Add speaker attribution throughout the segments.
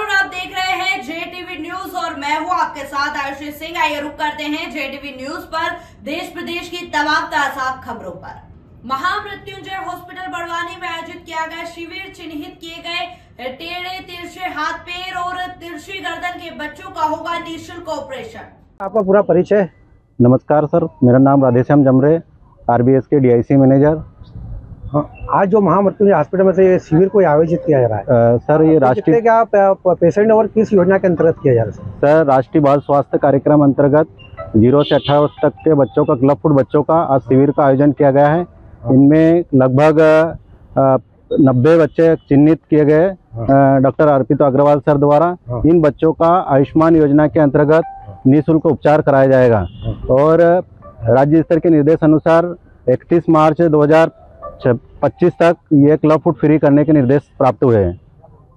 Speaker 1: और आप देख रहे हैं जेटीवी न्यूज और मैं हूं आपके साथ आयुषी सिंह। आइए रुक करते हैं जेटीवी न्यूज पर देश प्रदेश की तमाम ताजा खबरों पर। महामृत्युंजय हॉस्पिटल बड़वानी में आयोजित किया गया शिविर चिन्हित किए गए टेढ़े तिरछे हाथ पैर और तिरछी गर्दन के बच्चों का होगा निःशुल्क ऑपरेशन।
Speaker 2: आपका पूरा परिचय।
Speaker 3: नमस्कार सर, मेरा नाम राधेश्याम जमरे, आरबीएस के डीआईसी मैनेजर।
Speaker 2: हाँ, आज जो महामृत्युंजय हॉस्पिटल में से ये शिविर को आयोजित किया जा रहा है
Speaker 3: सर, ये राष्ट्रीय
Speaker 2: क्या पेशेंट और किस योजना के अंतर्गत किया जा रहा है?
Speaker 3: सर, राष्ट्रीय बाल स्वास्थ्य कार्यक्रम अंतर्गत 0 से 18 वर्ष तक के बच्चों का क्लब फुट बच्चों का आज शिविर का आयोजन किया गया है। इनमें लगभग 90 बच्चे चिन्हित किए गए डॉक्टर अर्पित अग्रवाल सर द्वारा। इन बच्चों का आयुष्मान योजना के अंतर्गत निःशुल्क उपचार कराया जाएगा और राज्य स्तर के निर्देश अनुसार 31 मार्च 2025 तक ये क्लब फुट फ्री करने के निर्देश प्राप्त हुए हैं।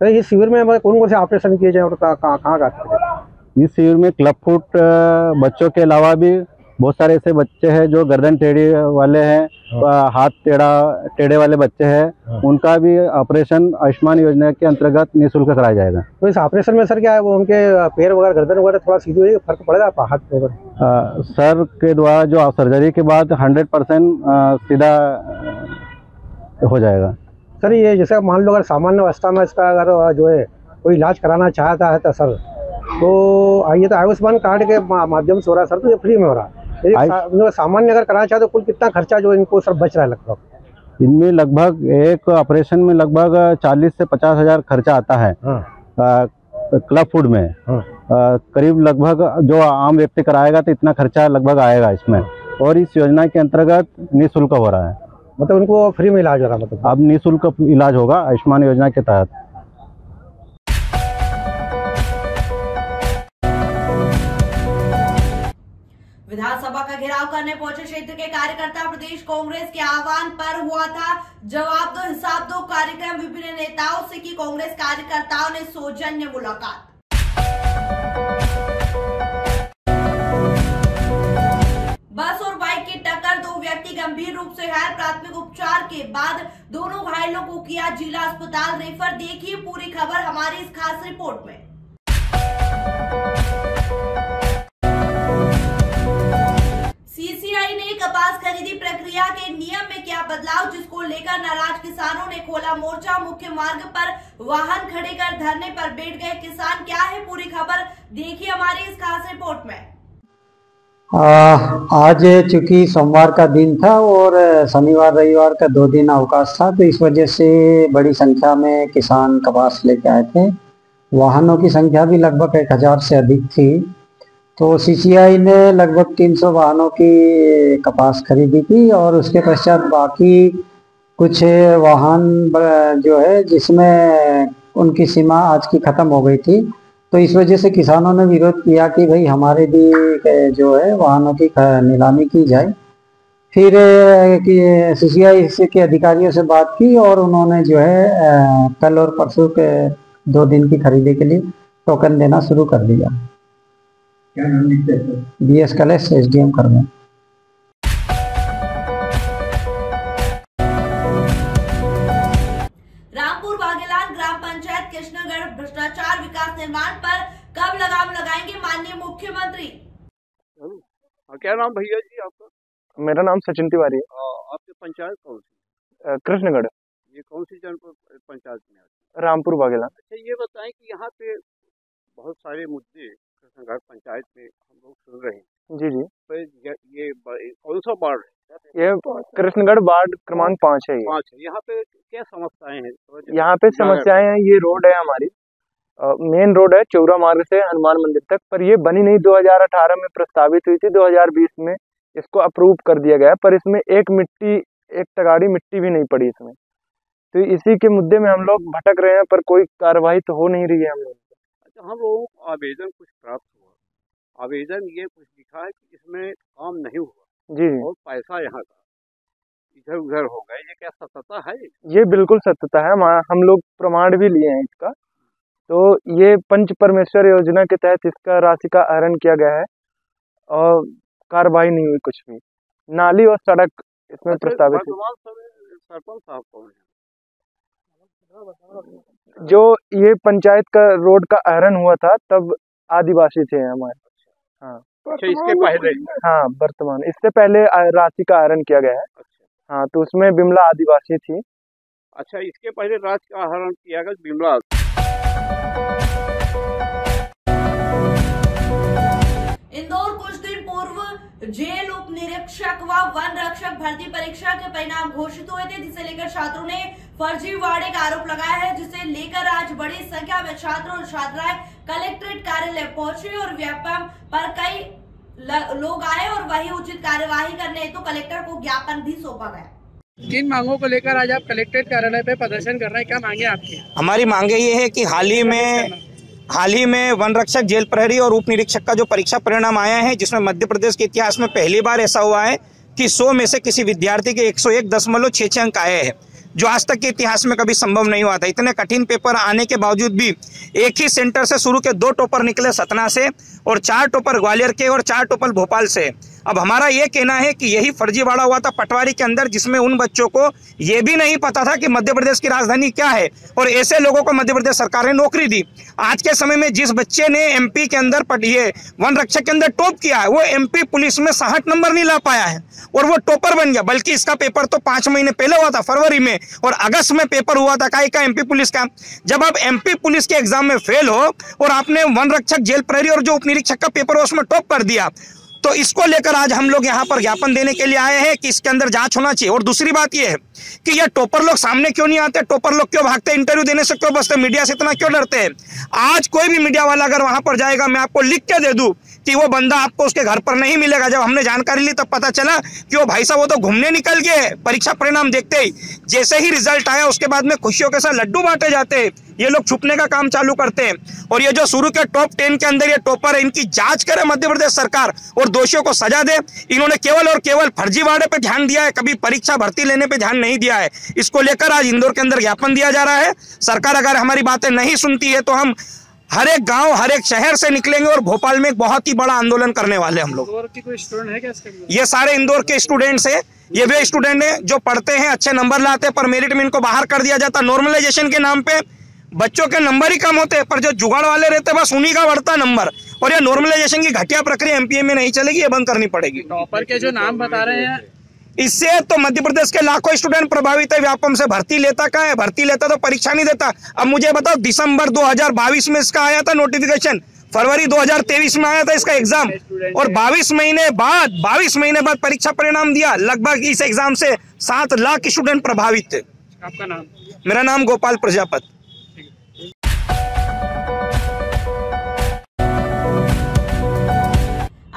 Speaker 2: तो इस शिविर में कौन कौन से ऑपरेशन किए जाए और कहाँ करते हैं?
Speaker 3: इस शिविर में क्लब फुट बच्चों के अलावा भी बहुत सारे ऐसे बच्चे हैं जो गर्दन टेढ़ी वाले हैं, हाथ टेढ़े वाले बच्चे हैं, उनका भी ऑपरेशन आयुष्मान योजना के अंतर्गत निःशुल्क कराया जाएगा।
Speaker 2: तो इस ऑपरेशन में सर क्या है, वो उनके पैर वगैरह गर्दन वगैरह थोड़ा सीधी हुई फर्क पड़ेगा हाथ वगैरह?
Speaker 3: सर के द्वारा जो सर्जरी के बाद 100% सीधा हो जाएगा।
Speaker 2: सर ये जैसे मान लो अगर सामान्य अवस्था में इसका अगर जो है कोई इलाज कराना चाहता है तो सर तो ये तो आयुष्मान कार्ड के माध्यम से हो रहा है सर, तो ये फ्री में हो रहा है। सामान्य अगर कराना चाहते तो कुल कितना खर्चा जो इनको सर बच रहा है लगभग?
Speaker 3: इनमें लगभग एक ऑपरेशन में लगभग 40 से 50 हज़ार खर्चा आता है। क्लब फुट में करीब लगभग जो आम व्यक्ति कराएगा तो इतना खर्चा लगभग आएगा इसमें, और इस योजना के अंतर्गत निःशुल्क हो रहा है।
Speaker 2: मतलब उनको फ्री में इलाज हो रहा है? मतलब
Speaker 3: अब निःशुल्क इलाज होगा आयुष्मान योजना के तहत।
Speaker 1: विधानसभा का घेराव करने पहुंचे क्षेत्र के कार्यकर्ता प्रदेश कांग्रेस के आह्वान पर हुआ था जवाब दो हिसाब दो कार्यक्रम। विभिन्न नेताओं से की कांग्रेस कार्यकर्ताओं ने सौजन्य मुलाकात। बस और बाइक की टक्कर, 2 व्यक्ति गंभीर रूप से घायल। प्राथमिक उपचार के बाद दोनों घायलों को किया जिला अस्पताल रेफर। देखिए पूरी खबर हमारी इस खास रिपोर्ट में। सीसीआई ने कपास खरीदी प्रक्रिया के नियम में किया बदलाव, जिसको लेकर नाराज किसानों ने खोला मोर्चा। मुख्य मार्ग पर वाहन खड़े कर धरने पर बैठ गए किसान। क्या है पूरी खबर, देखिए हमारी इस खास रिपोर्ट में।
Speaker 4: आज चूंकि सोमवार का दिन था और शनिवार रविवार का 2 दिन अवकाश था, तो इस वजह से बड़ी संख्या में किसान कपास लेके आए थे। वाहनों की संख्या भी लगभग 1000 से अधिक थी। तो सीसीआई ने लगभग 300 वाहनों की कपास खरीदी थी और उसके पश्चात बाकी कुछ वाहन जो है जिसमें उनकी सीमा आज की ख़त्म हो गई थी, तो इस वजह से किसानों ने विरोध किया कि भाई हमारे भी जो है वाहनों की नीलामी की जाए। फिर सीसीआई के अधिकारियों से बात की और उन्होंने जो है कल और परसों के 2 दिन की खरीदी के लिए टोकन देना शुरू कर दिया। क्या नाम लिखते हैं? BS कलेश, SDM करना।
Speaker 1: रामपुर बागेलान ग्राम पंचायत कृष्णगढ़ भ्रष्टाचार विकास निर्माण पर कब लगाम लगाएंगे माननीय मुख्यमंत्री?
Speaker 5: क्या नाम भैया जी आपका?
Speaker 6: मेरा नाम सचिन तिवारी है।
Speaker 5: आपकी पंचायत कौन सी?
Speaker 6: कृष्णगढ़।
Speaker 5: ये कौन सी जनपद पंचायत में आती है?
Speaker 6: रामपुर बागेलान।
Speaker 5: अच्छा ये बताएं कि यहाँ पे बहुत सारे मुद्दे कृष्णगढ़ पंचायत में हम लोग सुन रहे हैं।
Speaker 6: जी जी।
Speaker 5: तो ये कौन सा वार्ड है?
Speaker 6: ये कृष्णगढ़ वार्ड क्रमांक 5 है।
Speaker 5: 5 है। यहाँ पे क्या समस्याएं हैं?
Speaker 6: यहाँ पे समस्याएं हैं, ये रोड है हमारी, मेन रोड है चौरा मार्ग से हनुमान मंदिर तक, पर ये बनी नहीं। 2018 में प्रस्तावित हुई थी, 2020 में इसको अप्रूव कर दिया गया, पर इसमें एक तगाड़ी मिट्टी भी नहीं पड़ी इसमें। तो इसी के मुद्दे में हम लोग भटक रहे हैं, पर कोई कार्रवाई तो हो नहीं रही है हम लोग।
Speaker 5: अच्छा, हम लोगों को आवेदन कुछ प्राप्त हुआ, आवेदन ये कुछ लिखा है कि इसमें काम नहीं हुआ
Speaker 6: जी
Speaker 5: और पैसा यहाँ का इधर उधर हो गए, ये क्या सत्यता है?
Speaker 6: ये बिल्कुल सत्यता है, हम लोग प्रमाण भी लिए हैं इसका। तो ये पंच परमेश्वर योजना के तहत इसका राशि का आहरण किया गया है और कार्रवाई नहीं हुई कुछ भी। नाली और सड़क इसमें प्रस्तावित है।
Speaker 5: सरपंच साहब कौन है?
Speaker 6: जो ये पंचायत का रोड का आहरण हुआ था तब आदिवासी थे हमारे। हाँ
Speaker 5: अच्छा, इसके पहले?
Speaker 6: हाँ वर्तमान, इससे पहले रांची का आहरण किया गया है। हाँ तो उसमें बिमला आदिवासी थी।
Speaker 5: अच्छा, इसके पहले रांची का आहरण किया गया बिमला।
Speaker 1: इंदौर कुछ दिन पूर्व जेल उप निरीक्षक व वन रक्षक भर्ती परीक्षा के परिणाम घोषित हुए थे, जिसे लेकर छात्रों ने फर्जीवाड़े का आरोप लगाया है, जिसे लेकर आज बड़ी संख्या में छात्र और छात्राएं कलेक्ट्रेट कार्यालय पहुंचे और व्यापम पर कई लोग आए और वही उचित कार्यवाही करने हेतु कलेक्टर को ज्ञापन भी सौंपा गया।
Speaker 7: किन मांगों को लेकर आज आप कलेक्ट्रेट कार्यालय पे प्रदर्शन कर रहे हैं, क्या मांगे आपकी?
Speaker 8: हमारी मांगे ये है कि हाल ही में वन रक्षक, जेल प्रहरी और उप निरीक्षक का जो परीक्षा परिणाम आया है, जिसमें मध्य प्रदेश के इतिहास में पहली बार ऐसा हुआ है कि 100 में से किसी विद्यार्थी के 101.66 अंक आए हैं, जो आज तक के इतिहास में कभी संभव नहीं हुआ था। इतने कठिन पेपर आने के बावजूद भी एक ही सेंटर से शुरू के 2 टॉपर निकले सतना से और 4 टॉपर ग्वालियर के और 4 टॉपर भोपाल से। अब हमारा ये कहना है कि यही फर्जीवाड़ा हुआ था पटवारी के अंदर, जिसमें उन बच्चों को ये भी नहीं पता था कि मध्य प्रदेश की राजधानी क्या है, और ऐसे लोगों को मध्य प्रदेश सरकार ने नौकरी दी। आज के समय में जिस बच्चे ने एमपी के अंदर ये वन रक्षक के अंदर टॉप किया है, वो एमपी पुलिस में 60 नंबर नहीं ला पाया है और वो टॉपर बन गया। बल्कि इसका पेपर तो 5 महीने पहले हुआ था, फरवरी में, और अगस्त में पेपर हुआ था का एमपी पुलिस का। जब आप एमपी पुलिस के एग्जाम में फेल हो और आपने वन रक्षक, जेल प्रहरी और जो उप निरीक्षक का पेपर हो उसमें टॉप कर दिया, तो इसको लेकर आज हम लोग यहाँ पर ज्ञापन देने के लिए आए हैं कि इसके अंदर जांच होना चाहिए। और दूसरी बात यह है कि ये टॉपर लोग सामने क्यों नहीं आते, टॉपर लोग क्यों भागते, इंटरव्यू देने से क्यों बचते, मीडिया से इतना क्यों डरते हैं। आज कोई भी मीडिया वाला अगर वहां पर जाएगा, मैं आपको लिख के दे दूं कि वो बंदा आपको उसके घर पर नहीं मिलेगा। जब हमने जानकारी ली तब पता चला कि वो भाई साहब वो तो घूमने निकल गए। परीक्षा परिणाम देखते ही, जैसे ही रिजल्ट आया उसके बाद में खुशियों के साथ लड्डू बांटे जाते हैं। ये लोग छुपने का काम चालू करते हैं। और ये जो शुरू के टॉप 10 के अंदर ये टॉपर है, इनकी जांच करे मध्य प्रदेश सरकार और दोषियों को सजा दे। इन्होंने केवल और केवल फर्जीवाड़े पे ध्यान दिया है, कभी परीक्षा भर्ती लेने पे ध्यान नहीं दिया है। इसको लेकर आज इंदौर के अंदर ज्ञापन दिया जा रहा है। सरकार अगर हमारी बातें नहीं सुनती है तो हम हर एक गांव, हर एक शहर से निकलेंगे और भोपाल में एक बहुत ही बड़ा आंदोलन करने वाले हम लोग।
Speaker 7: इंदौर की कोई स्टूडेंट है क्या इसके अंदर?
Speaker 8: ये सारे इंदौर के स्टूडेंट्स हैं। ये वे स्टूडेंट हैं जो पढ़ते हैं, अच्छे नंबर लाते हैं, पर मेरिट में इनको बाहर कर दिया जाता। नॉर्मलाइजेशन के नाम पे बच्चों के नंबर ही कम होते हैं, पर जो जुगाड़ वाले रहते हैं बस उन्हीं का बढ़ता नंबर। और ये नॉर्मलाइजेशन की घटिया प्रक्रिया एमपीए में नहीं चलेगी, ये बंद करनी पड़ेगी।
Speaker 7: टॉपर के जो नाम बता रहे हैं,
Speaker 8: इससे तो मध्य प्रदेश के लाखों स्टूडेंट प्रभावित है। व्यापम से भर्ती लेता क्या है, भर्ती लेता तो परीक्षा नहीं देता। अब मुझे बताओ, दिसंबर 2022 में इसका आया था नोटिफिकेशन, फरवरी 2023 में आया था इसका एग्जाम, और 22 महीने बाद परीक्षा परिणाम दिया। लगभग इस एग्जाम से 7 लाख स्टूडेंट प्रभावित थे।
Speaker 7: आपका नाम?
Speaker 8: मेरा नाम गोपाल प्रजापति।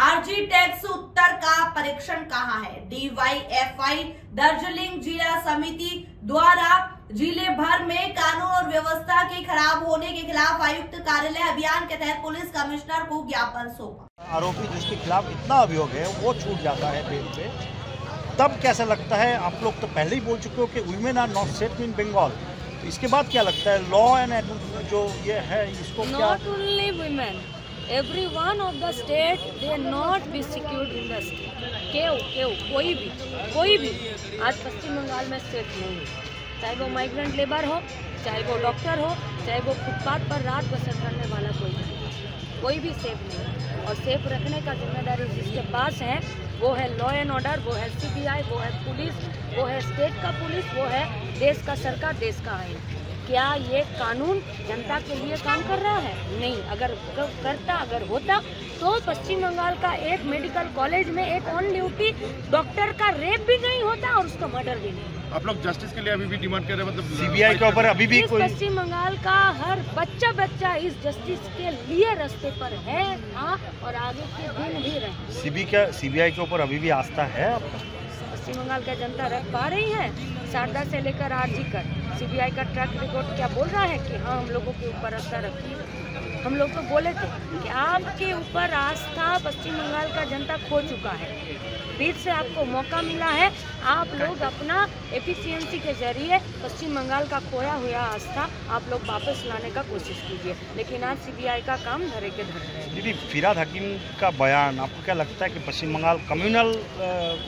Speaker 1: आरजी टैक्स उत्तर का परीक्षण कहाँ है? DYFI दार्जिलिंग जिला समिति द्वारा जिले भर में कानून और व्यवस्था के खराब होने के खिलाफ आयुक्त कार्यालय अभियान के तहत पुलिस कमिश्नर को ज्ञापन सौंपा।
Speaker 9: आरोपी जिसके खिलाफ इतना अभियोग है वो छूट जाता है बेल पे, तब कैसा लगता है? आप लोग तो पहले ही बोल चुके हो कि women are not safe in Bengal. इसके बाद क्या लगता है लॉ एंड जो ये है इसको क्या?
Speaker 10: Not only women, everyone of the state they not be secured in the state. केव कोई भी आज पश्चिम बंगाल में सेफ नहीं है। चाहे वो माइग्रेंट लेबर हो, चाहे वो डॉक्टर हो, चाहे वो फुटपाथ पर रात बसर करने वाला कोई भी सेफ नहीं है। और सेफ रखने का जिम्मेदारी जिसके पास है वो है लॉ एंड ऑर्डर, वो है CBI, वो है पुलिस, वो है स्टेट का पुलिस, वो है देश का सरकार, देश का आइन। क्या ये कानून जनता के लिए काम कर रहा है? नहीं। अगर करता, अगर होता तो पश्चिम बंगाल का एक मेडिकल कॉलेज में एक ऑन ड्यूटी डॉक्टर का रेप भी नहीं होता और उसका मर्डर भी नहीं।
Speaker 11: आप लोग जस्टिस के लिए अभी भी डिमांड कर रहे हैं? मतलब
Speaker 9: CBI के ऊपर अभी भी कोई?
Speaker 10: पश्चिम बंगाल का हर बच्चा इस जस्टिस के लिए रास्ते पर है, था और आगे के दिन भी रहे।
Speaker 9: CBI के ऊपर अभी भी आस्था है?
Speaker 10: पश्चिम बंगाल का जनता रख पा रही है? शारदा से लेकर आरजी कर CBI का ट्रैक रिकॉर्ड क्या बोल रहा है कि हाँ हम लोगों के ऊपर आस्था रखिए। हम लोग तो बोले थे कि आपके ऊपर आस्था पश्चिम बंगाल का जनता खो चुका है। फिर से आपको मौका मिला है, आप लोग अपना एफिशिएंसी के जरिए पश्चिम बंगाल का खोया हुआ आस्था आप लोग वापस लाने का कोशिश कीजिए। लेकिन आज CBI का काम धरे के धर रहे हैं।
Speaker 9: दीदी, फिरहाद हकीम का बयान आपको क्या लगता है कि पश्चिम बंगाल कम्युनल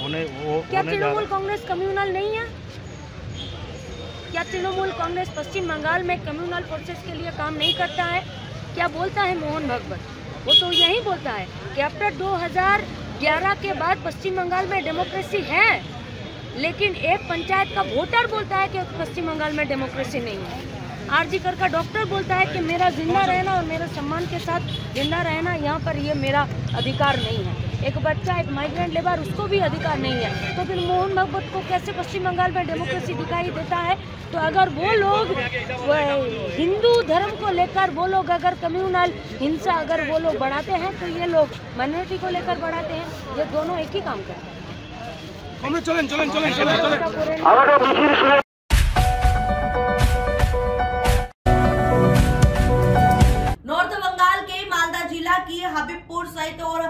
Speaker 9: होने
Speaker 10: क्या तृणमूल कांग्रेस कम्युनल नहीं है? क्या तृणमूल कांग्रेस पश्चिम बंगाल में कम्युनल फोर्सेस के लिए काम नहीं करता है? क्या बोलता है मोहन भागवत? वो तो यही बोलता है कि आफ्टर 2011 के बाद पश्चिम बंगाल में डेमोक्रेसी है, लेकिन एक पंचायत का वोटर बोलता है कि पश्चिम बंगाल में डेमोक्रेसी नहीं है। आरजी कर का डॉक्टर बोलता है कि मेरा जिंदा रहना और मेरा सम्मान के साथ जिंदा रहना यहाँ पर ये मेरा अधिकार नहीं है। एक बच्चा, एक माइग्रेंट लेबर, उसको भी अधिकार नहीं है। तो फिर मोहन भागवत को कैसे पश्चिम बंगाल में डेमोक्रेसी दिखाई देता है? तो अगर वो लोग हिंदू धर्म को लेकर वो लोग अगर कम्युनल हिंसा अगर वो लोग बढ़ाते हैं तो ये लोग माइनॉरिटी को लेकर बढ़ाते हैं। ये दोनों एक ही काम करते हैं।
Speaker 1: की हबीबपुर सहित और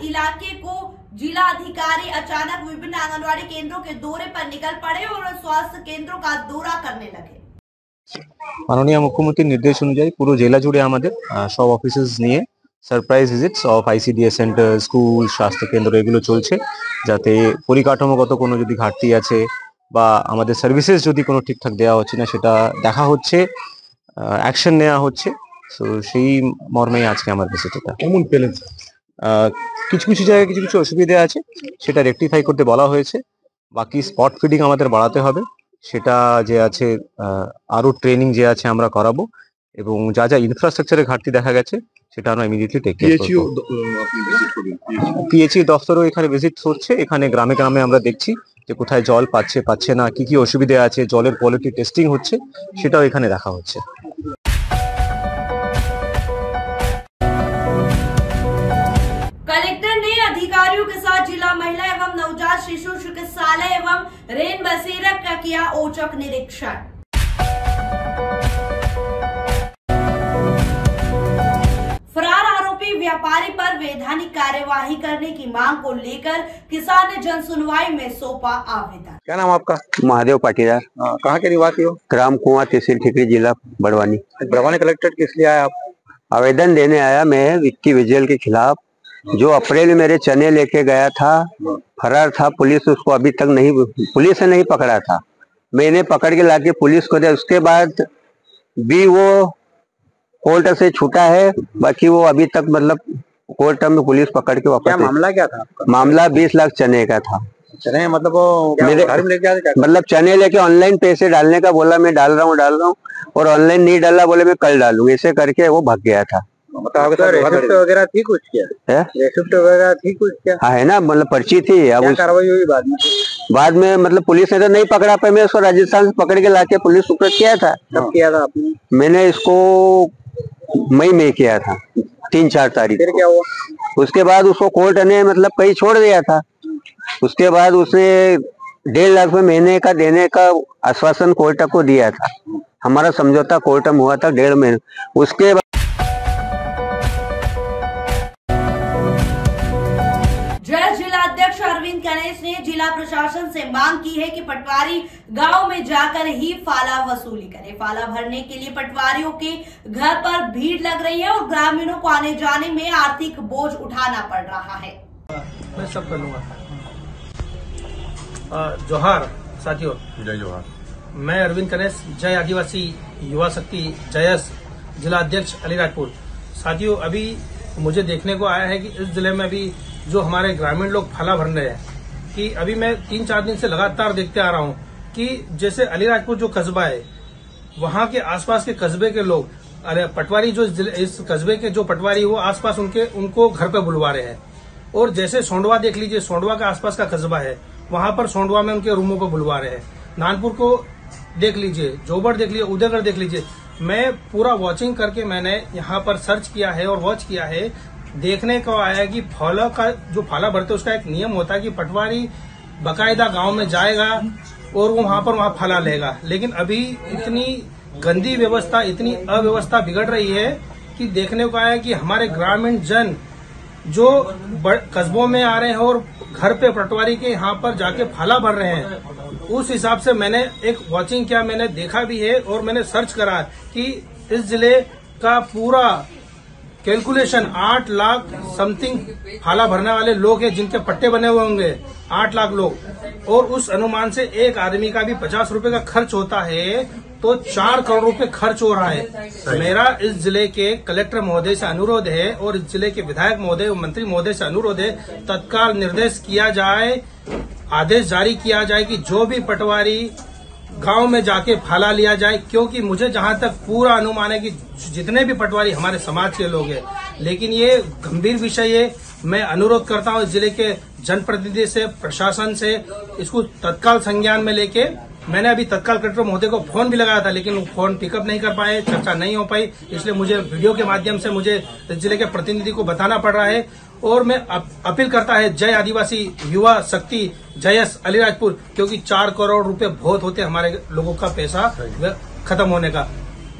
Speaker 1: इलाके को जिला अधिकारी अचानक विभिन्न आंगनवाड़ी केंद्रों के दौरे पर निकल पड़े और स्वास्थ्य केंद्रों का दौरा करने लगे।
Speaker 12: माननीय मुख्यमंत्री निर्देश अनुযায়ী পুরো জেলা জুড়ে আমাদের সব অফিসেস নিয়ে surprise visits of ICDS centre, school, স্বাস্থ্য কেন্দ্র এগুলো চলছে, যাতে পরিকাঠামোগত কোনো যদি ঘাটতি আছে বা আমাদের সার্ভিসেস যদি কোনো ঠিকঠাক দেওয়া হচ্ছে না সেটা দেখা হচ্ছে, অ্যাকশন নেওয়া হচ্ছে। সো সেই মর্মেই আজকে আমার ভিজিট। এটা কেমন পেলেন? কিছু কিছু জায়গায় কিছু কিছু অসুবিধা আছে, সেটা রেকটিফাই করতে বলা হয়েছে। বাকি স্পট ফিডিং আমাদের বাড়াতে হবে, সেটা যে আছে আরো ট্রেনিং যে আছে আমরা করাবো, এবং যা যা ইনফ্রাস্ট্রাকচারের ঘাটতি দেখা গেছে সেটা আমরা ইমিডিয়েটলি টেক কেয়ার করব। পিএইচই দপ্তরও এখানে ভিজিট হচ্ছে। এখানে গ্রামে গ্রামে আমরা দেখছি যে কোথায় জল পাচ্ছে না, কি কি অসুবিধা আছে, জলের কোয়ালিটি টেস্টিং হচ্ছে, সেটাও এখানে দেখা হচ্ছে।
Speaker 1: कलेक्टर ने अधिकारियों के साथ जिला महिला एवं नवजात शिशु चिकित्सालय एवं रेन बसेरा का किया औचक निरीक्षण। फरार आरोपी व्यापारी पर वैधानिक कार्यवाही करने की मांग को लेकर किसान ने जन सुनवाई में सौंपा आवेदन।
Speaker 13: क्या नाम आपका? महादेव पाटीदार।
Speaker 12: कहाँ के निवासी हो?
Speaker 13: ग्राम कुआं, तहसील ठिकरी, जिला बड़वानी।
Speaker 12: बड़वानी कलेक्ट्रेट किस लिए आया आप?
Speaker 13: आवेदन देने आया मैं विक्की विजयल के खिलाफ, जो अप्रैल में मेरे चने लेके गया था, फरार था। पुलिस उसको अभी तक पुलिस ने नहीं पकड़ा था। मैंने पकड़ के लाके पुलिस को दिया, उसके बाद भी वो कोर्ट से छूटा है। बाकी वो अभी तक मतलब कोर्ट में पुलिस पकड़ के वापस।
Speaker 12: क्या मामला क्या था आपका?
Speaker 13: मामला 20 लाख चने का था।
Speaker 12: चने मतलब
Speaker 13: मेरे घर में लेके आते? मतलब चने लेके ऑनलाइन पैसे डालने का बोला, मैं डाल रहा हूँ, और ऑनलाइन नहीं डाला, बोले मैं कल डालूंगा, ऐसे करके वो भाग गया था।
Speaker 12: रेसिप्ट वगैरह थी कुछ क्या? रेसिप्ट वगैरह थी कुछ क्या?
Speaker 13: हाँ है ना, मतलब पर्ची थी। अब
Speaker 12: कार्रवाई हुई
Speaker 13: बाद में मतलब पुलिस ने तो नहीं पकड़ा पाई, मैं उसको राजस्थान से पकड़ के लाके पुलिस सुपुर्द किया था।
Speaker 12: कब किया था आपने?
Speaker 13: मैंने इसको मई में किया था, 3-4 तारीख।
Speaker 12: फिर क्या हुआ?
Speaker 13: उसके बाद उसको कोर्ट ने मतलब कहीं छोड़ दिया था। उसके बाद उसने 1.5 लाख रुपए महीने का देने का आश्वासन कोर्ट को दिया था। हमारा समझौता कोर्ट में हुआ था 1.5 महीने। उसके बाद
Speaker 1: जिलाध्यक्ष अरविंद गणेश ने जिला प्रशासन से मांग की है कि पटवारी गांव में जाकर ही फाला वसूली करे। फाला भरने के लिए पटवारियों के घर पर भीड़ लग रही है और ग्रामीणों को आने जाने में आर्थिक बोझ उठाना पड़ रहा है।
Speaker 7: मैं सब कर लूंगा। जोहार साथियों,
Speaker 11: जय जोहार।
Speaker 7: मैं अरविंद गणेश, जय आदिवासी युवा शक्ति जयस जिला अध्यक्ष अलीराजपुर। साथियों, अभी मुझे देखने को आया है कि इस जिले में अभी जो हमारे ग्रामीण लोग फाला भर रहे हैं, कि अभी मैं 3-4 दिन से लगातार देखते आ रहा हूं कि जैसे अलीराजपुर जो कस्बा है, वहां के आसपास के कस्बे के लोग, अरे पटवारी जो इस कस्बे के जो पटवारी वो आसपास उनको घर पे बुलवा रहे हैं। और जैसे सोंडवा देख लीजिए, सोंडवा के आसपास का कस्बा है, वहां पर सोंडवा में उनके रूमों पर बुलवा रहे हैं। नानपुर को देख लीजिए, जोबड़ देख लीजिए, उदयगढ़ देख लीजिए। मैं पूरा वॉचिंग करके मैंने यहाँ पर सर्च किया है और वॉच किया है। देखने को आया कि फाला का जो फाला भरते उसका एक नियम होता है कि पटवारी बकायदा गांव में जाएगा और वो वहां फाला लेगा। लेकिन अभी इतनी गंदी व्यवस्था, इतनी अव्यवस्था बिगड़ रही है कि देखने को आया कि हमारे ग्रामीण जन जो कस्बों में आ रहे हैं और घर पे पटवारी के यहाँ पर जाके फाला भर रहे हैं। उस हिसाब से मैंने एक वॉचिंग किया, मैंने देखा भी है और मैंने सर्च करा कि इस जिले का पूरा कैलकुलेशन 8 लाख समथिंग फाला भरने वाले लोग हैं जिनके पट्टे बने हुए होंगे, 8 लाख लोग, और उस अनुमान से एक आदमी का भी 50 रुपए का खर्च होता है तो 4 करोड़ रुपए खर्च हो रहा है। मेरा इस जिले के कलेक्टर महोदय से अनुरोध है और इस जिले के विधायक महोदय और मंत्री महोदय से अनुरोध है, तत्काल निर्देश किया जाए, आदेश जारी किया जाए कि जो भी पटवारी गांव में जाके फाला लिया जाए, क्योंकि मुझे जहां तक पूरा अनुमान है कि जितने भी पटवारी हमारे समाज के लोग हैं, लेकिन ये गंभीर विषय है। मैं अनुरोध करता हूं जिले के जनप्रतिनिधि से, प्रशासन से, इसको तत्काल संज्ञान में लेके, मैंने अभी तत्काल कलेक्टर महोदय को फोन भी लगाया था लेकिन वो फोन पिकअप नहीं कर पाए, चर्चा नहीं हो पाई, इसलिए मुझे वीडियो के माध्यम से मुझे जिले के प्रतिनिधि को बताना पड़ रहा है। और मैं अपील करता है, जय आदिवासी युवा शक्ति जयस अलीराजपुर, क्योंकि 4 करोड़ रुपए बहुत होते हमारे लोगों का पैसा खत्म होने का।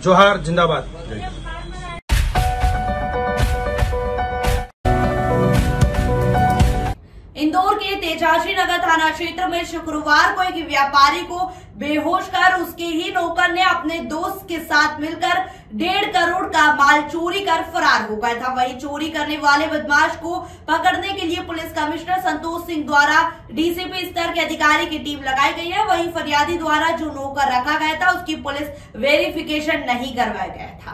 Speaker 7: जोहार, जिंदाबाद।
Speaker 1: इंदौर के तेजाजी नगर थाना क्षेत्र में शुक्रवार को एक व्यापारी को बेहोश कर उसके ही नौकर ने अपने दोस्त के साथ मिलकर 1.5 करोड़ का माल चोरी कर फरार हो गया था। वहीं चोरी करने वाले बदमाश को पकड़ने के लिए पुलिस कमिश्नर संतोष सिंह द्वारा डीसीपी स्तर के अधिकारी की टीम लगाई गई है। वहीं फरियादी द्वारा जो नौकर रखा गया था उसकी पुलिस वेरिफिकेशन नहीं करवाया गया था।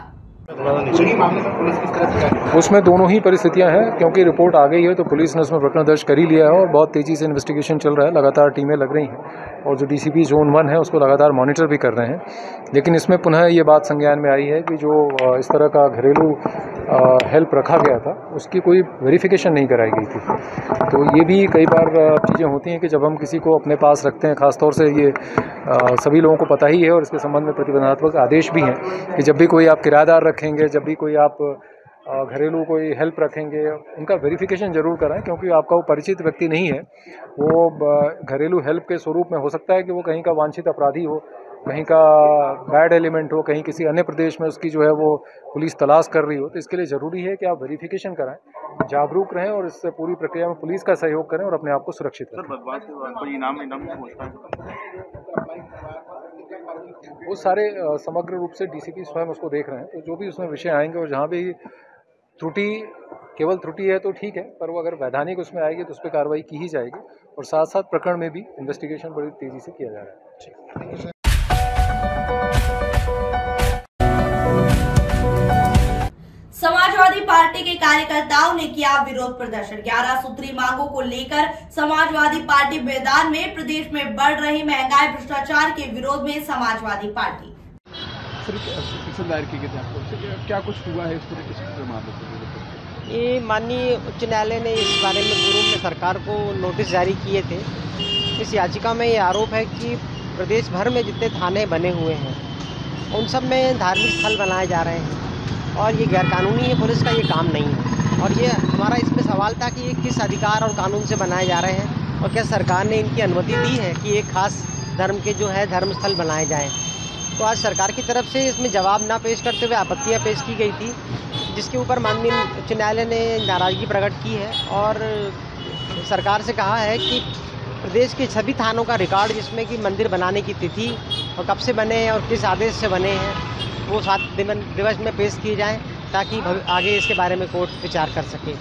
Speaker 14: उसमें दोनों ही परिस्थितियां हैं, क्योंकि रिपोर्ट आ गई है तो पुलिस ने उसमें प्रकरण दर्ज कर ही लिया है और बहुत तेज़ी से इन्वेस्टिगेशन चल रहा है। लगातार टीमें लग रही हैं और जो डीसीपी जोन 1 है उसको लगातार मॉनिटर भी कर रहे हैं। लेकिन इसमें पुनः ये बात संज्ञान में आई है कि जो इस तरह का घरेलू हेल्प रखा गया था उसकी कोई वेरिफिकेशन नहीं कराई गई थी। तो ये भी कई बार चीज़ें होती हैं कि जब हम किसी को अपने पास रखते हैं, ख़ासतौर से ये सभी लोगों को पता ही है और इसके संबंध में प्रतिबंधात्मक आदेश भी हैं कि जब भी कोई आप किराएदार रखेंगे, जब भी कोई आप घरेलू कोई हेल्प रखेंगे, उनका वेरिफिकेशन ज़रूर कराएं, क्योंकि आपका वो परिचित व्यक्ति नहीं है। वो घरेलू हेल्प के स्वरूप में हो सकता है कि वो कहीं का वांछित अपराधी हो, कहीं का बैड एलिमेंट हो, कहीं किसी अन्य प्रदेश में उसकी जो है वो पुलिस तलाश कर रही हो। तो इसके लिए ज़रूरी है कि आप वेरिफिकेशन कराएं, जागरूक रहें और इससे पूरी प्रक्रिया में पुलिस का सहयोग करें और अपने आप को सुरक्षित रखें। वो सारे समग्र रूप से डीसीपी स्वयं उसको देख रहे हैं, तो जो भी उसमें विषय आएंगे और जहाँ भी त्रुटि, केवल त्रुटि है तो ठीक है, पर वो अगर वैधानिक उसमें आएगी तो उस पर कार्रवाई की ही जाएगी। और साथ साथ प्रकरण में भी इन्वेस्टिगेशन बड़ी तेज़ी से किया जा रहा है।
Speaker 1: समाजवादी पार्टी के कार्यकर्ताओं ने किया विरोध प्रदर्शन। 11 सूत्री मांगों को लेकर समाजवादी पार्टी मैदान में। प्रदेश में बढ़ रही महंगाई, भ्रष्टाचार के विरोध में समाजवादी पार्टी।
Speaker 11: क्या कुछ हुआ है इस मामले?
Speaker 15: ये माननीय उच्च न्यायालय ने इस बारे में पूर्व में सरकार को नोटिस जारी किए थे। इस याचिका में ये आरोप है कि प्रदेश भर में जितने थाने बने हुए हैं उन सब में धार्मिक स्थल बनाए जा रहे हैं और ये गैरकानूनी है। पुलिस का ये काम नहीं है और ये हमारा इसमें सवाल था कि ये किस अधिकार और कानून से बनाए जा रहे हैं और क्या सरकार ने इनकी अनुमति दी है कि एक खास धर्म के जो है धर्मस्थल बनाए जाएं। तो आज सरकार की तरफ से इसमें जवाब ना पेश करते हुए आपत्तियां पेश की गई थी, जिसके ऊपर माननीय उच्च न्यायालय ने नाराज़गी प्रकट की है और सरकार से कहा है कि प्रदेश के सभी थानों का रिकॉर्ड, जिसमें कि मंदिर बनाने की तिथि और कब से बने हैं और किस आदेश से बने हैं, वो 7 दिवस में पेश किए जाएं ताकि आगे इसके बारे में कोर्ट विचार कर सके।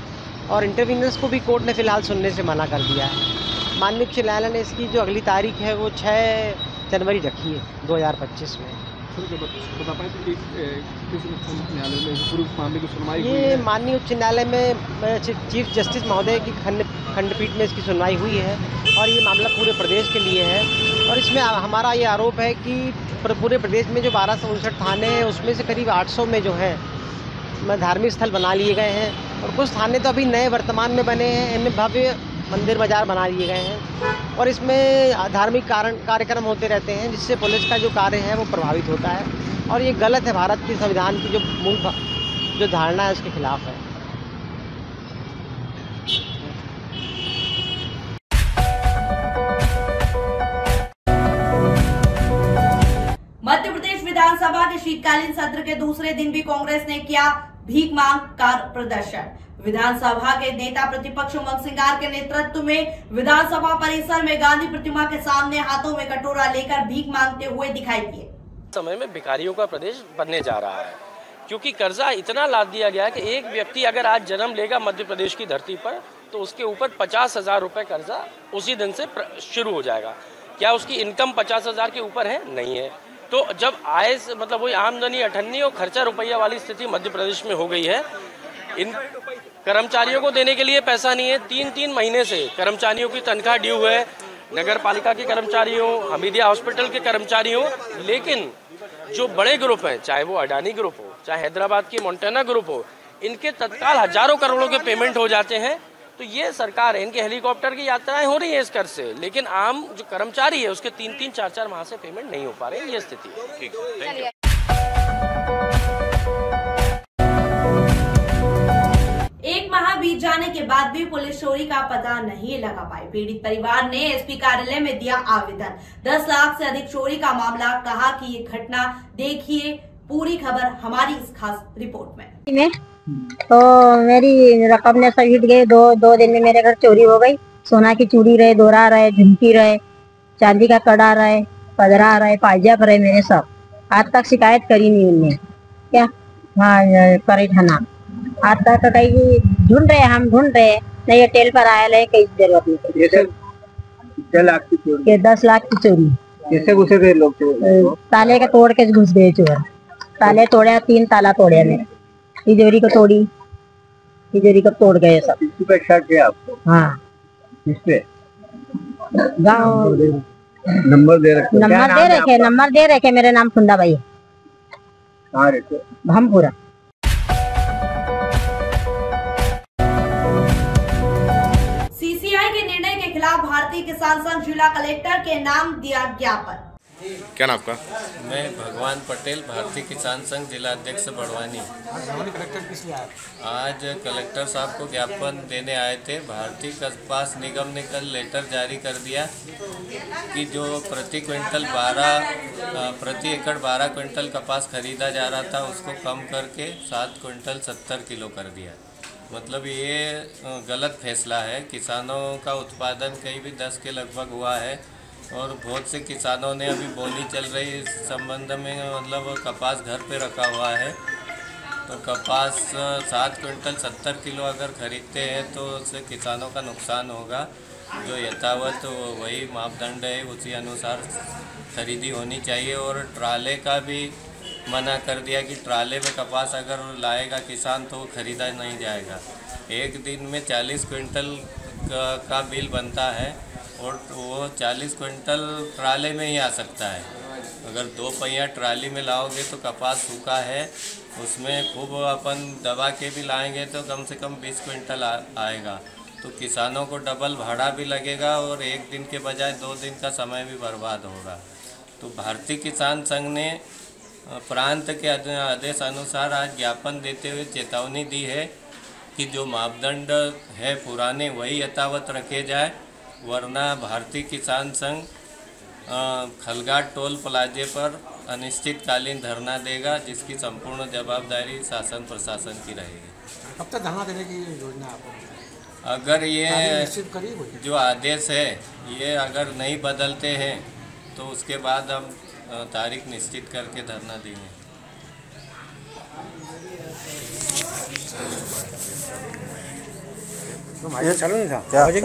Speaker 15: और इंटरवीनर्स को भी कोर्ट ने फ़िलहाल सुनने से मना कर दिया है। माननीय उच्च न्यायालय ने इसकी जो अगली तारीख है वो 6 जनवरी रखी है 2025 में।
Speaker 11: बता पाएं कि किस न्यायालय में पूरे मामले की सुनवाई हुई
Speaker 15: ये
Speaker 11: है?
Speaker 15: माननीय उच्च न्यायालय में चीफ जस्टिस महोदय की खंडपीठ में इसकी सुनवाई हुई है और ये मामला पूरे प्रदेश के लिए है। और इसमें हमारा ये आरोप है कि पूरे प्रदेश में जो 1259 थाने हैं उसमें से करीब 800 में जो है धार्मिक स्थल बना लिए गए हैं और कुछ थाने तो अभी नए वर्तमान में बने हैं, इनमें भव्य मंदिर बाजार बना लिए गए हैं और इसमें धार्मिक कार्यक्रम होते रहते हैं, जिससे पुलिस का जो कार्य है वो प्रभावित होता है और ये गलत है। भारत के संविधान की जो मूल जो धारणा है उसके खिलाफ है।
Speaker 1: मध्य प्रदेश विधानसभा के शीतकालीन सत्र के दूसरे दिन भी कांग्रेस ने किया भीख मांग का प्रदर्शन। विधानसभा के नेता प्रतिपक्ष उमंग सिंगार के नेतृत्व में विधानसभा परिसर में गांधी प्रतिमा के सामने हाथों में कटोरा लेकर भीख मांगते हुए दिखाई दिए।
Speaker 16: समय में भिखारियों का प्रदेश बनने जा रहा है। क्योंकि कर्जा इतना लाद दिया गया है कि एक व्यक्ति अगर आज जन्म लेगा मध्य प्रदेश की धरती पर तो उसके ऊपर 50,000 रुपये कर्जा उसी दिन से शुरू हो जाएगा। क्या उसकी इनकम 50,000 के ऊपर है? नहीं है। तो जब आय मतलब वही आमदनी 98 और खर्चा रुपया वाली स्थिति मध्य प्रदेश में हो गई है, इन कर्मचारियों को देने के लिए पैसा नहीं है। 3-3 महीने से कर्मचारियों की तनख्वाह ड्यू है, नगर पालिका के कर्मचारियों, हमीदिया हॉस्पिटल के कर्मचारियों। लेकिन जो बड़े ग्रुप हैं, चाहे वो अडानी ग्रुप हो, चाहे हैदराबाद की मोंटेना ग्रुप हो, इनके तत्काल हजारों करोड़ों के पेमेंट हो जाते हैं। तो ये सरकार है, इनके हेलीकॉप्टर की यात्राएं हो रही है इस कर्ज से, लेकिन आम जो कर्मचारी है उसके 3-3, 4-4 माह से पेमेंट नहीं हो पा रहे। ये स्थिति है। ठीक है,
Speaker 1: एक माह बीत जाने के बाद भी पुलिस चोरी का पता नहीं लगा पाई। पीड़ित परिवार ने एसपी कार्यालय में दिया आवेदन। 10 लाख से अधिक चोरी का मामला। कहा कि ये घटना देखिए, पूरी खबर हमारी इस खास रिपोर्ट में।
Speaker 17: तो मेरी रकम ने सब हिट गए। दो दिन में मेरे घर चोरी हो गई। सोना की चूड़ी रहे, दोहरा रहे, झुमकी रहे, चांदी का कड़ा रहे, पदरा रहे, पायजाब रहे मेरे सब। आज तक शिकायत करी नहीं उनने। क्या हाँ करे थाना आज तक तो कहीं ढूंढ रहे, हम ढूंढ रहे नहीं। टेल पर आया है कई जरूरत नहीं। 10 लाख की चोरी।
Speaker 18: कैसे घुसे थे लोग?
Speaker 17: ताले का तोड़ के घुस गए चोर। ताले तोड़े, 3 ताला तोड़े ने। तिजोरी को तोड़ी, तिजोरी को तोड़ गए सब।
Speaker 18: किसी पे शक है आपको?
Speaker 17: हाँ।
Speaker 18: किस पे?
Speaker 17: गाँव
Speaker 18: नंबर दे रखे?
Speaker 17: नंबर दे रखे। मेरे नाम फुंदा भाई।
Speaker 18: कहाँ रहते?
Speaker 17: भमपुरा।
Speaker 1: सीसीआई के निर्णय के खिलाफ भारतीय किसान संघ जिला कलेक्टर के नाम दिया ज्ञापन।
Speaker 19: क्या नाम आपका?
Speaker 20: मैं भगवान पटेल, भारतीय किसान संघ जिला अध्यक्ष बड़वानी। आज कलेक्टर साहब को ज्ञापन देने आए थे। भारतीय कपास निगम ने कल लेटर जारी कर दिया कि जो प्रति एकड़ 12 क्विंटल कपास खरीदा जा रहा था उसको कम करके 7 क्विंटल 70 किलो कर दिया। मतलब ये गलत फैसला है। किसानों का उत्पादन कहीं भी 10 के लगभग हुआ है और बहुत से किसानों ने अभी बोनी चल रही इस संबंध में, मतलब कपास घर पे रखा हुआ है। तो कपास 7 क्विंटल 70 किलो अगर खरीदते हैं तो उससे किसानों का नुकसान होगा। जो यथावत वही मापदंड है उसी अनुसार खरीदी होनी चाहिए। और ट्राले का भी मना कर दिया कि ट्राले में कपास अगर लाएगा किसान तो खरीदा नहीं जाएगा। एक दिन में 40 क्विंटल का बिल बनता है और वो 40 क्विंटल ट्राले में ही आ सकता है। अगर 2 पहिया ट्राली में लाओगे तो कपास सूखा है, उसमें खूब अपन दबा के भी लाएंगे तो कम से कम 20 क्विंटल आएगा। तो किसानों को डबल भाड़ा भी लगेगा और एक दिन के बजाय 2 दिन का समय भी बर्बाद होगा। तो भारतीय किसान संघ ने प्रांत के आदेश अनुसार आज ज्ञापन देते हुए चेतावनी दी है कि जो मापदंड है पुराने वही यथावत रखे जाए, वरना भारतीय किसान संघ खलगाट टोल प्लाजे पर अनिश्चितकालीन धरना देगा, जिसकी संपूर्ण जवाबदारी शासन प्रशासन की रहेगी।
Speaker 18: कब तक धरना देने की योजना आपको?
Speaker 20: अगर ये जो आदेश है ये अगर नहीं बदलते हैं तो उसके बाद हम तारीख निश्चित करके धरना देंगे।
Speaker 18: ये चल नहीं था
Speaker 19: क्या
Speaker 18: यार?
Speaker 19: ये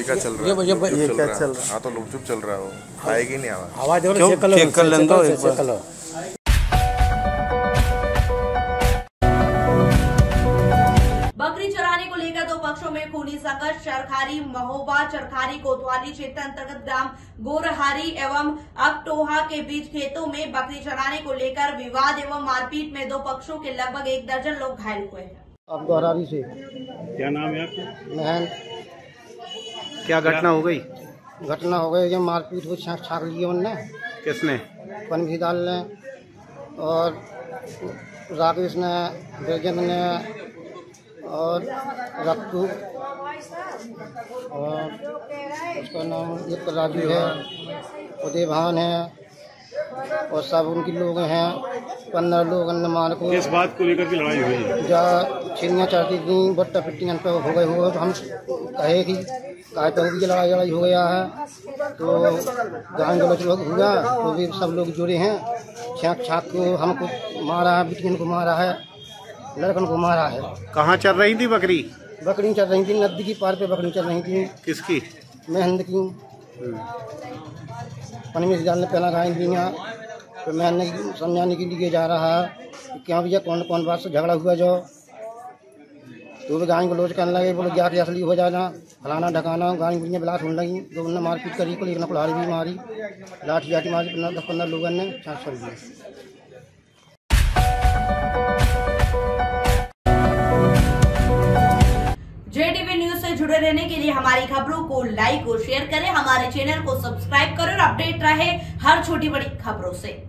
Speaker 19: क्या चल रहा है?
Speaker 18: ये क्या चल रहा है?
Speaker 19: हाँ तो लुपचुप चल रहा है, वो आएगी नहीं आवाज।
Speaker 18: आवाज चेक कर लें दो एक बार।
Speaker 1: बकरी चराने को लेकर 2 पक्षों में खूनी संघर्ष। चरखारी महोबा चरखारी कोतवाली क्षेत्र अंतर्गत ग्राम गोरहारी एवं अकटोहा के बीच खेतों में बकरी चराने को लेकर विवाद एवं मारपीट में 2 पक्षों के लगभग 1 दर्जन लोग घायल हुए हैं।
Speaker 18: आप गोरहारी से?
Speaker 5: क्या नाम है आपका?
Speaker 18: महन।
Speaker 5: क्या घटना हो गई?
Speaker 18: घटना हो गई जब मारपीट को छाक लिया उनने।
Speaker 5: किसने?
Speaker 18: पनभीदाल ने और राकेश ने, बेजन ने और रक्तू और उसका नाम एक राजू है, उदय भान है और सब उनके लोग हैं 15 लोग मार को।
Speaker 9: इस बात को लेकर के लड़ाई हुई है?
Speaker 18: जहाँ छिड़ियाँ चढ़ती थी, बट्टा पिट्टियाँ पे हो गए हुए, तो हम कहे कि काय पे भी लड़ाई हो गया है, तो गाँव गलत लोग हुआ तो भी सब लोग जुड़े हैं। छाक छाक को हमको मारा है, बिटियन को मारा है, लड़कन को मारा है।
Speaker 9: कहाँ चल रही थी बकरी?
Speaker 18: बकरी चल रही थी नदी की पार पे, बकरी चल रही थी।
Speaker 9: किसकी?
Speaker 18: मेहंद की। पानी में डालने पहला गाय दिया, तो मैंने समझाने के लिए जा रहा है कि क्या भैया कौन कौन बात से झगड़ा हुआ जो, तो भी गाय को लोच करने लगे, बोले क्या असली हो जाना, फलाना ढकाना, गाय गुड़ियाँ बिलास होने लगी, तो उन्होंने मारपीट करी को, लेकिन कुल्हाड़ी भी मारी, लाठी जाठी मारी, 10-15 लोगों ने छाछ छोड़ दिया।
Speaker 1: JTV न्यूज से जुड़े रहने के लिए हमारी खबरों को लाइक और शेयर करें, हमारे चैनल को सब्सक्राइब करें और अपडेट रहे हर छोटी बड़ी खबरों से।